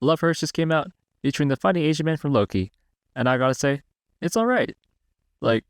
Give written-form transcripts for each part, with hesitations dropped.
Love Hurts just came out, featuring the funny Asian man from Loki, and I gotta say, it's alright. Like,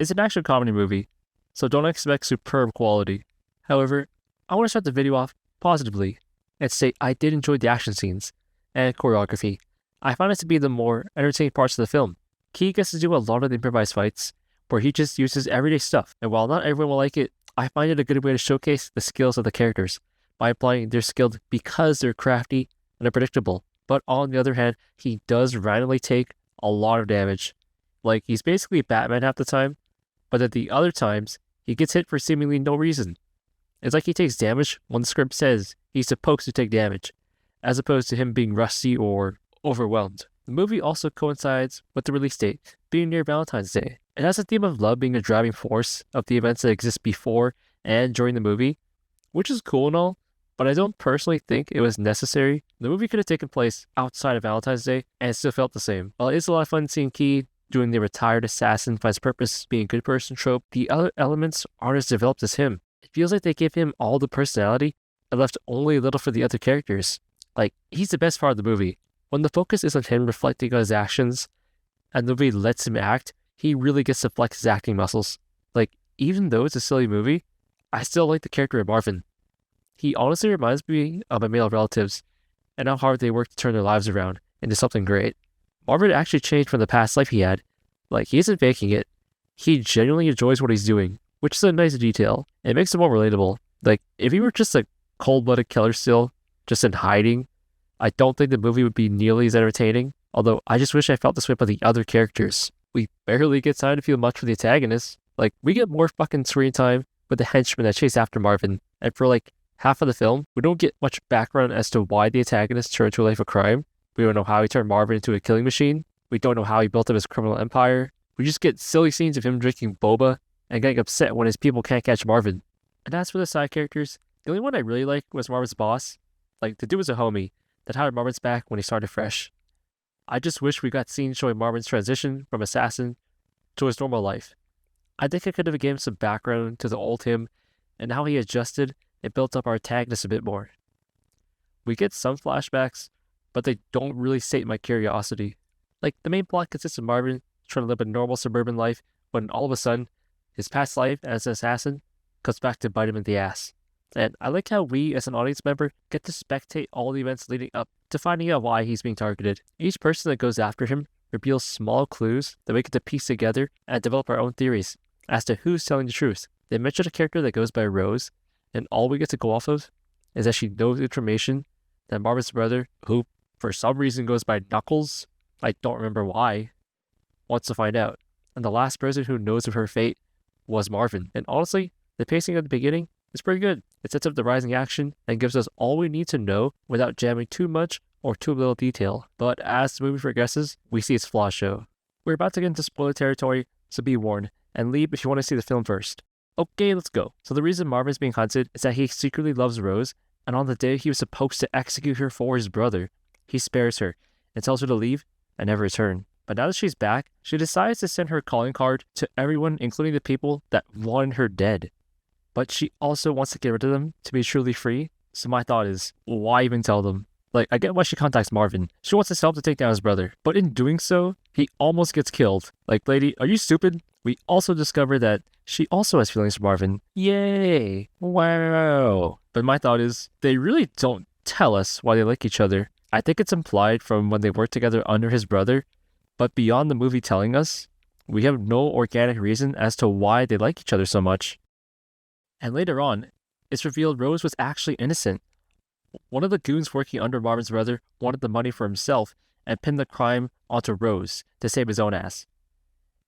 it's an action comedy movie, so don't expect superb quality. However, I want to start the video off positively and say I did enjoy the action scenes and choreography. I found it to be the more entertaining parts of the film. Key gets to do a lot of the improvised fights, where he just uses everyday stuff, and while not everyone will like it, I find it a good way to showcase the skills of the characters by applying their skill because they're crafty and unpredictable. But on the other hand, he does randomly take a lot of damage. Like, he's basically Batman half the time, but at the other times, he gets hit for seemingly no reason. It's like he takes damage when the script says he's supposed to take damage, as opposed to him being rusty or overwhelmed. The movie also coincides with the release date, being near Valentine's Day. It has a theme of love being a driving force of the events that exist before and during the movie, which is cool and all, but I don't personally think it was necessary. The movie could have taken place outside of Valentine's Day and it still felt the same. While it is a lot of fun seeing Key doing the retired assassin finds purpose being a good person trope, the other elements aren't as developed as him. It feels like they gave him all the personality and left only a little for the other characters. Like, he's the best part of the movie. When the focus is on him reflecting on his actions and the movie lets him act, he really gets to flex his acting muscles. Like, even though it's a silly movie, I still like the character of Marvin. He honestly reminds me of my male relatives and how hard they work to turn their lives around into something great. Marvin actually changed from the past life he had. Like, he isn't faking it. He genuinely enjoys what he's doing, which is a nice detail. It makes him more relatable. Like, if he were just a cold-blooded killer still, just in hiding, I don't think the movie would be nearly as entertaining, although I just wish I felt this way about the other characters. We barely get time to feel much for the antagonists. Like, we get more fucking screen time with the henchmen that chase after Marvin, and for like half of the film, we don't get much background as to why the antagonist turned to a life of crime. We don't know how he turned Marvin into a killing machine. We don't know how he built up his criminal empire. We just get silly scenes of him drinking boba and getting upset when his people can't catch Marvin. And as for the side characters, the only one I really liked was Marvin's boss. Like, the dude was a homie that had Marvin's back when he started fresh. I just wish we got scenes showing Marvin's transition from assassin to his normal life. I think I could have given some background to the old him and how he adjusted and built up our antagonist a bit more. We get some flashbacks, but they don't really sate my curiosity. Like, the main plot consists of Marvin trying to live a normal suburban life, when all of a sudden, his past life as an assassin comes back to bite him in the ass. And I like how we, as an audience member, get to spectate all the events leading up to finding out why he's being targeted. Each person that goes after him reveals small clues that we get to piece together and develop our own theories as to who's telling the truth. They mention a character that goes by Rose, and all we get to go off of is that she knows information that Marvin's brother, who for some reason goes by Knuckles, I don't remember why, wants to find out. And the last person who knows of her fate was Marvin. And honestly, the pacing at the beginning is pretty good. It sets up the rising action and gives us all we need to know without jamming too much or too little detail. But as the movie progresses, we see its flaws show. We're about to get into spoiler territory, so be warned, and leave if you want to see the film first. Okay, let's go. So the reason Marvin's being hunted is that he secretly loves Rose, and on the day he was supposed to execute her for his brother, he spares her and tells her to leave and never return. But now that she's back, she decides to send her calling card to everyone, including the people that wanted her dead. But she also wants to get rid of them to be truly free. So my thought is, why even tell them? Like, I get why she contacts Marvin. She wants his help to take down his brother. But in doing so, he almost gets killed. Like, lady, are you stupid? We also discover that she also has feelings for Marvin. Yay. Wow. But my thought is, they really don't tell us why they like each other. I think it's implied from when they work together under his brother. But beyond the movie telling us, we have no organic reason as to why they like each other so much. And later on, it's revealed Rose was actually innocent. One of the goons working under Marvin's brother wanted the money for himself and pinned the crime onto Rose to save his own ass.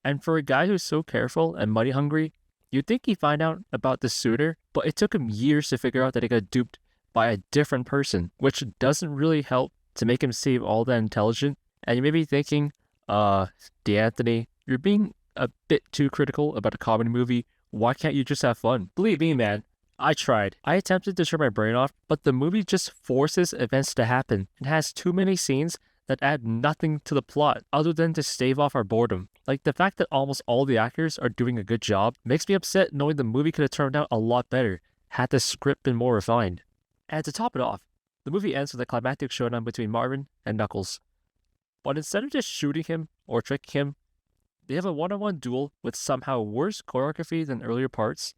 And for a guy who's so careful and money hungry, you'd think he'd find out about this sooner, but it took him years to figure out that he got duped by a different person, which doesn't really help to make him seem all that intelligent. And you may be thinking, D'Anthony, you're being a bit too critical about a comedy movie. Why can't you just have fun? Believe me, man, I tried. I attempted to turn my brain off, but the movie just forces events to happen and has too many scenes that add nothing to the plot other than to stave off our boredom. Like, the fact that almost all the actors are doing a good job makes me upset, knowing the movie could have turned out a lot better had the script been more refined. And to top it off, The movie ends with a climactic showdown between Marvin and Knuckles. But instead of just shooting him or tricking him, they have a one-on-one duel with somehow worse choreography than earlier parts.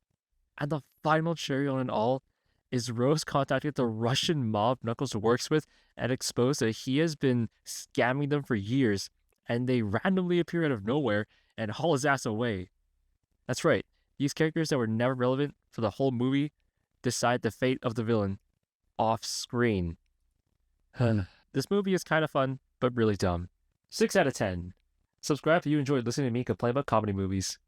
And the final cherry on it all is Rose contacting the Russian mob Knuckles works with and expose that he has been scamming them for years, and they randomly appear out of nowhere and haul his ass away. That's right, these characters that were never relevant for the whole movie decide the fate of the villain off screen. This movie is kind of fun, but really dumb. 6 out of 10. Subscribe if you enjoyed listening to me complain about comedy movies.